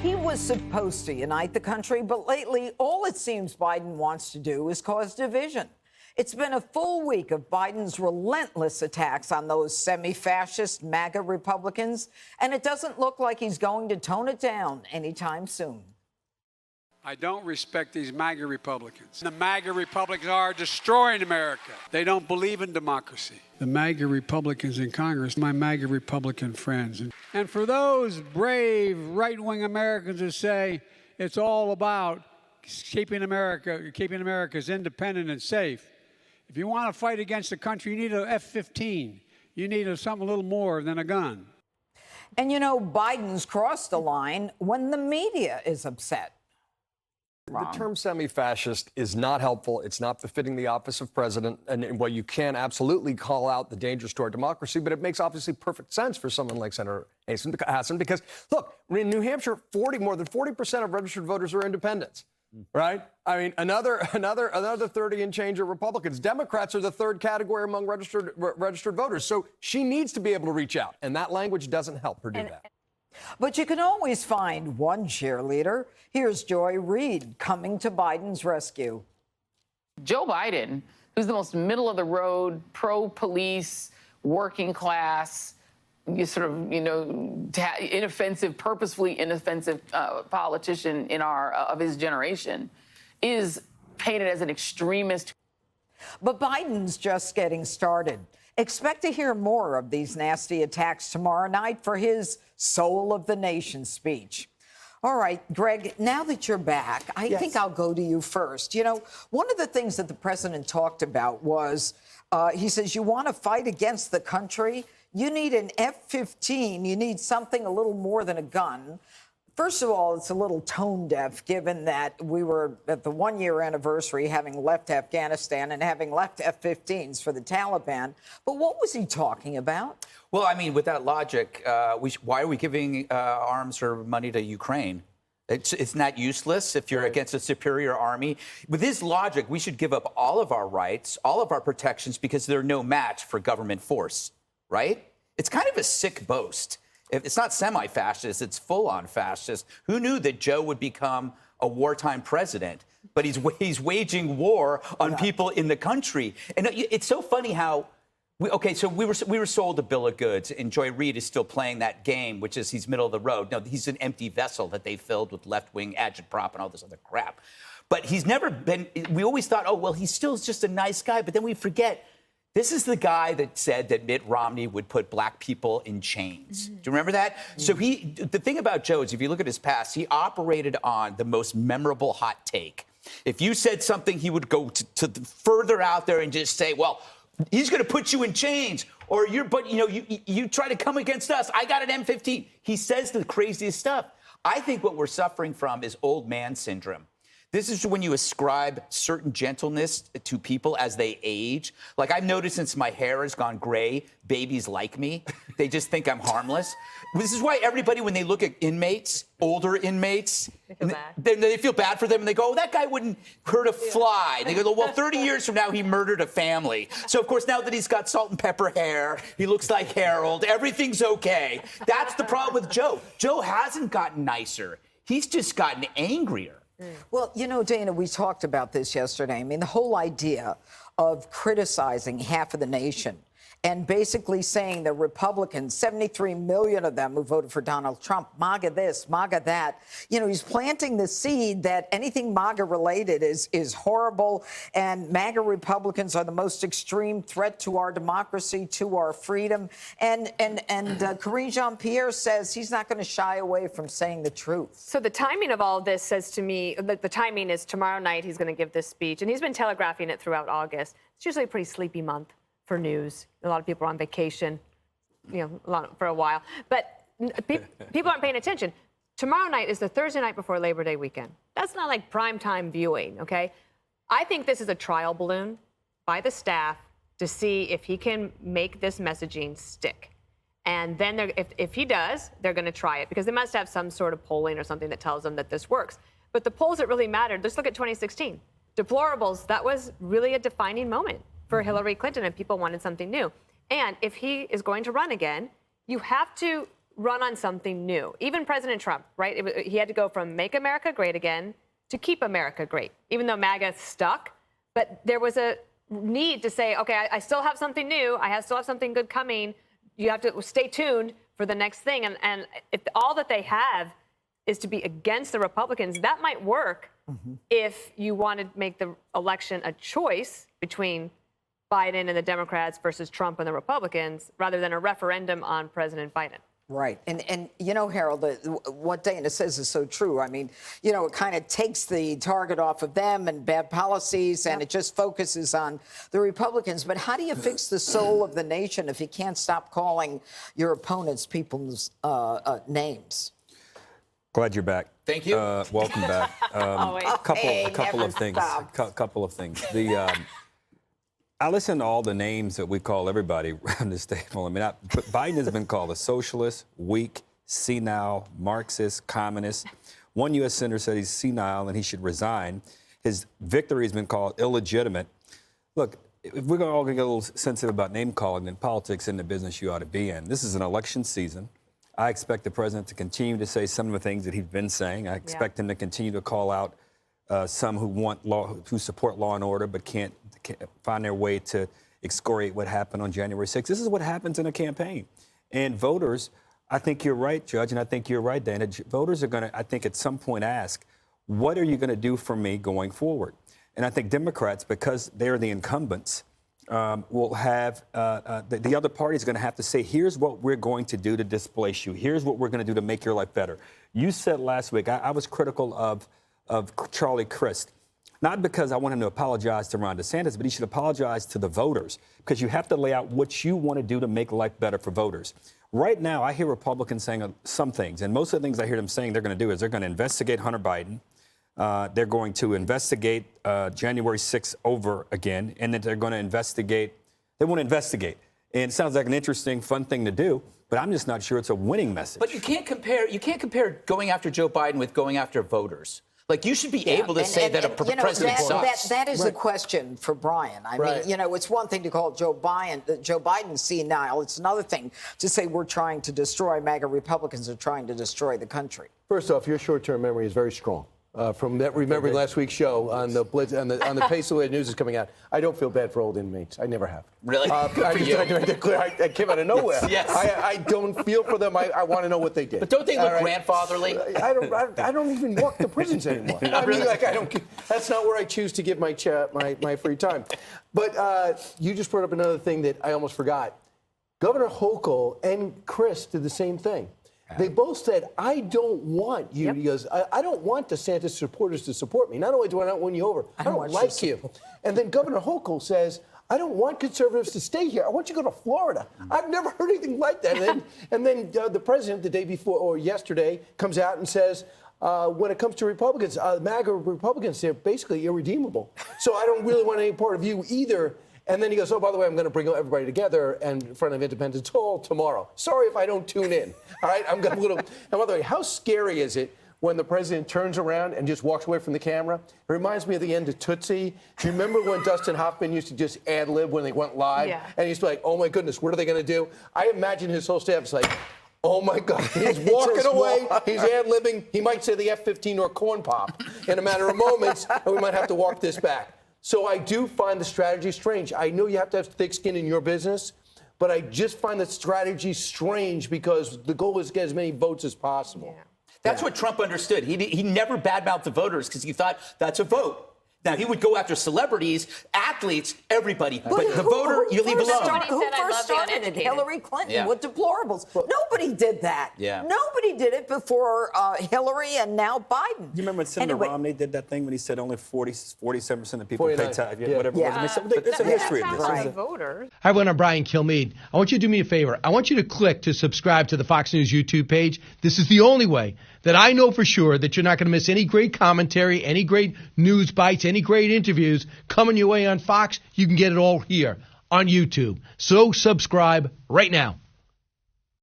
He was supposed to unite the country, but lately, all it seems Biden wants to do is cause division. It's been a full week of Biden's relentless attacks on those semi-fascist MAGA Republicans, and it doesn't look like he's going to tone it down anytime soon. I don't respect these MAGA Republicans. The MAGA Republicans are destroying America. They don't believe in democracy. The MAGA Republicans in Congress, my MAGA Republican friends. And for those brave right-wing Americans who say it's all about keeping America's independent and safe, if you want to fight against the country, you need an F-15. You need something a little more than a gun. And you know, Biden's crossed the line when the media is upset. The term semi-fascist is not helpful. It's not befitting the office of president. And while you can absolutely call out the dangers to our democracy, but it makes obviously perfect sense for someone like Senator Hassan because, look, in New Hampshire, more than 40% of registered voters are independents, right? I mean, another 30 and change are Republicans. Democrats are the third category among registered voters. So she needs to be able to reach out, and that language doesn't help her do that. But you can always find one cheerleader. Here's Joy Reid coming to Biden's rescue. Joe Biden, who's the most middle-of-the-road, pro-police, working class, inoffensive, purposefully inoffensive politician of his generation, is painted as an extremist. But Biden's just getting started. Expect to hear more of these nasty attacks tomorrow night for his Soul of the Nation speech. All right, Greg, now that you're back, I think I'll go to you first. You know, one of the things that the president talked about was, he says, you want to fight against the country? You need an F-15. You need something a little more than a gun. First of all, it's a little tone deaf, given that we were at the one-year anniversary having left Afghanistan and having left F-15s for the Taliban. But what was he talking about? Well, I mean, with that logic, why are we giving arms or money to Ukraine? It's not useless if you're against a superior army. With this logic, we should give up all of our rights, all of our protections, because they're no match for government force, right? It's kind of a sick boast. It's not semi-fascist, it's full-on fascist. Who knew that Joe would become a wartime president? But he's waging war on people in the country. And it's so funny how, we were sold a bill of goods, and Joy Reid is still playing that game, which is he's middle of the road. No, he's an empty vessel that they filled with left-wing agitprop and all this other crap. But he's never been, we always thought, oh, well, he's still just a nice guy. But then we forget, this is the guy that said that Mitt Romney would put black people in chains. Do you remember that? So the thing about Joe is, if you look at his past, he operated on the most memorable hot take. If you said something, he would go to further out there and just say, well, he's going to put you in chains, or you try to come against us. I got an M15. He says the craziest stuff. I think what we're suffering from is old man syndrome. This is when you ascribe certain gentleness to people as they age. Like, I've noticed since my hair has gone gray, babies like me. They just think I'm harmless. This is why everybody, when they look at inmates, older inmates, they feel bad for them, and they go, oh, that guy wouldn't hurt a fly. They go, well, 30 years from now, he murdered a family. So, of course, now that he's got salt and pepper hair, he looks like Harold, everything's okay. That's the problem with Joe. Joe hasn't gotten nicer. He's just gotten angrier. Well, you know, Dana, we talked about this yesterday. I mean, the whole idea of criticizing half of the nation and basically saying the Republicans, 73 million of them who voted for Donald Trump, MAGA this, MAGA that. You know, he's planting the seed that anything MAGA related is horrible, and MAGA Republicans are the most extreme threat to our democracy, to our freedom. And Karine Jean-Pierre says he's not going to shy away from saying the truth. So the timing of all of this says to me that the timing is tomorrow night he's going to give this speech, and he's been telegraphing it throughout August. It's usually a pretty sleepy month for news. A lot of people are on vacation, for a while. But people aren't paying attention. Tomorrow night is the Thursday night before Labor Day weekend. That's not like primetime viewing, okay? I think this is a trial balloon by the staff to see if he can make this messaging stick. And then if he does, they're going to try it, because they must have some sort of polling or something that tells them that this works. But the polls that really mattered, let's look at 2016. Deplorables, that was really a defining moment for Hillary Clinton, and people wanted something new. And if he is going to run again, you have to run on something new. Even President Trump, right? He had to go from make America great again to keep America great, even though MAGA stuck. But there was a need to say, okay, I still have something new. Still have something good coming. You have to stay tuned for the next thing. And if all that they have is to be against the Republicans, that might work if you want to make the election a choice between Biden and the Democrats versus Trump and the Republicans, rather than a referendum on President Biden. Right. And Harold, what Dana says is so true. I mean, it kind of takes the target off of them and bad policies, and it just focuses on the Republicans. But how do you fix the soul of the nation if you can't stop calling your opponents people's names? Glad you're back. Thank you. Welcome back. A couple of things. Couple of things. I listen to all the names that we call everybody around this table. I mean, Biden has been called a socialist, weak, senile, Marxist, communist. One U.S. senator said he's senile and he should resign. His victory has been called illegitimate. Look, if we're all going to get a little sensitive about name calling, then politics isn't the business you ought to be in. This is an election season. I expect the president to continue to say some of the things that he's been saying. I expect him to continue to call out some who support law and order but can't find their way to excoriate what happened on January 6th. This is what happens in a campaign. And voters, I think you're right, Judge, and I think you're right, Dana. Voters are going to, I think, at some point ask, what are you going to do for me going forward? And I think Democrats, because they're the incumbents, will have the other party is going to have to say, here's what we're going to do to displace you. Here's what we're going to do to make your life better. You said last week, I was critical of Charlie Crist. Not because I want him to apologize to Ron DeSantis, but he should apologize to the voters, because you have to lay out what you want to do to make life better for voters. Right now, I hear Republicans saying some things, and most of the things I hear them saying they're going to do is they're going to investigate Hunter Biden. They're going to investigate January 6th over again, and then they're going to investigate. They want to investigate. And it sounds like an interesting, fun thing to do, but I'm just not sure it's a winning message. But you can't compare going after Joe Biden with going after voters. Like, you should be able to say that a president sucks. That is a question for Brian. I mean, it's one thing to call Joe Biden senile. It's another thing to say we're trying to destroy MAGA Republicans are trying to destroy the country. First off, your short-term memory is very strong. From that, remembering last week's show on the Blitz, on the pace of the way the news is coming out, I don't feel bad for old inmates. I never have. Really? I came out of nowhere. Yes. I don't feel for them. I want to know what they did. But don't they look grandfatherly? I don't even walk the prisons anymore. I mean, I don't. That's not where I choose to give my free time. But you just brought up another thing that I almost forgot. Governor Hochul and Chris did the same thing. They both said, I don't want you. He goes, I don't want DeSantis supporters to support me. Not only do I not win you over, I don't like you. And then Governor Hochul says, I don't want conservatives to stay here. I want you to go to Florida. I've never heard anything like that. And then the president, the day before or yesterday, comes out and says, when it comes to Republicans, MAGA Republicans, they're basically irredeemable. So I don't really want any part of you either. And then he goes, oh, by the way, I'm going to bring everybody together and in front of Independence Hall tomorrow. Sorry if I don't tune in. All right, I'm going to little. And by the way, how scary is it when the president turns around and just walks away from the camera? It reminds me of the end of Tootsie. Do you remember when Dustin Hoffman used to just ad-lib when they went live? Yeah. And he used to be like, oh, my goodness, what are they going to do? I imagine his whole staff is like, oh, my God, he's walking away. He's ad-libbing. He might say the F-15 or corn pop in a matter of moments, and we might have to walk this back. So I do find the strategy strange. I know you have to have thick skin in your business, but I just find the strategy strange because the goal is to get as many votes as possible. Yeah. That's what Trump understood. He never badmouthed the voters because he thought that's a vote. Now, he would go after celebrities, athletes, everybody. But the voter, you leave alone. Who first started it? Hillary Clinton with deplorables. Nobody did that. Yeah. Nobody did it before Hillary and now Biden. You remember when Senator Romney did that thing when he said only 47% of people pay tax, whatever it was? There's a history of this. Right. Voters. Hi, everyone. I'm Brian Kilmeade. I want you to do me a favor. I want you to click to subscribe to the Fox News YouTube page. This is the only way that I know for sure that you're not going to miss any great commentary, any great news bites, any great interviews coming your way on Fox. You can get it all here on YouTube. So subscribe right now.